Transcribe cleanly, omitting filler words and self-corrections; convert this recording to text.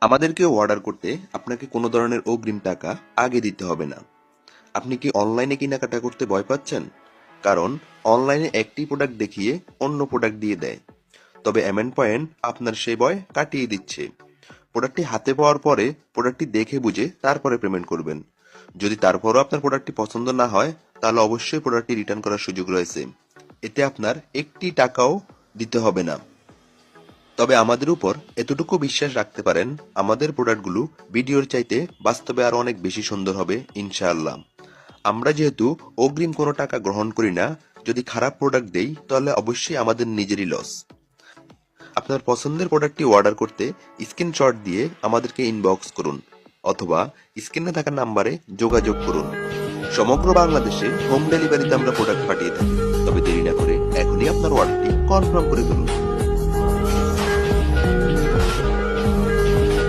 আমাদেরকে অর্ডার করতে আপনাকে কোনো ধরনের অগ্রিম টাকা আগে দিতে হবে না। আপনি কি অনলাইনে কেনাকাটা করতে ভয় পাচ্ছেন? কারণ অনলাইনে একটি প্রোডাক্ট দেখিয়ে অন্য প্রোডাক্ট দিয়ে দেয়। তবে এমএন পয়েন্ট আপনার সেই ভয় কাটিয়ে দিচ্ছে। প্রোডাক্টটি হাতে পাওয়ার পরে প্রোডাক্টটি দেখে বুঝে তারপরে পেমেন্ট করবেন। যদি তারপরও আপনার প্রোডাক্টটি পছন্দ না হয়, তাহলে অবশ্যই প্রোডাক্টটি রিটার্ন করার সুযোগ রয়েছে। এতে আপনার একটি টাকাও দিতে হবে না। তবে আমাদের উপর এতটুকু বিশ্বাস রাখতে পারেন, আমাদের প্রোডাক্টগুলো ভিডিওর চাইতে বাস্তবে আরো অনেক বেশি সুন্দর হবে ইনশাআল্লাহ। আমরা যেহেতু অগ্রিম কোনো টাকা গ্রহণ করি না, যদি খারাপ প্রোডাক্ট দেই তাহলে অবশ্যই আমাদের নিজেরই লস। আপনার পছন্দের প্রোডাক্টটি অর্ডার করতে স্ক্রিনশট দিয়ে আমাদেরকে ইনবক্স করুন অথবা স্ক্রিনে থাকা নাম্বারে যোগাযোগ করুন। সমগ্র বাংলাদেশে হোম ডেলিভারিতে আমরা প্রোডাক্ট পাঠিয়ে থাকি। তবে দেরি না করে এখনই আপনার অর্ডারটি কনফার্ম করে ফেলুন।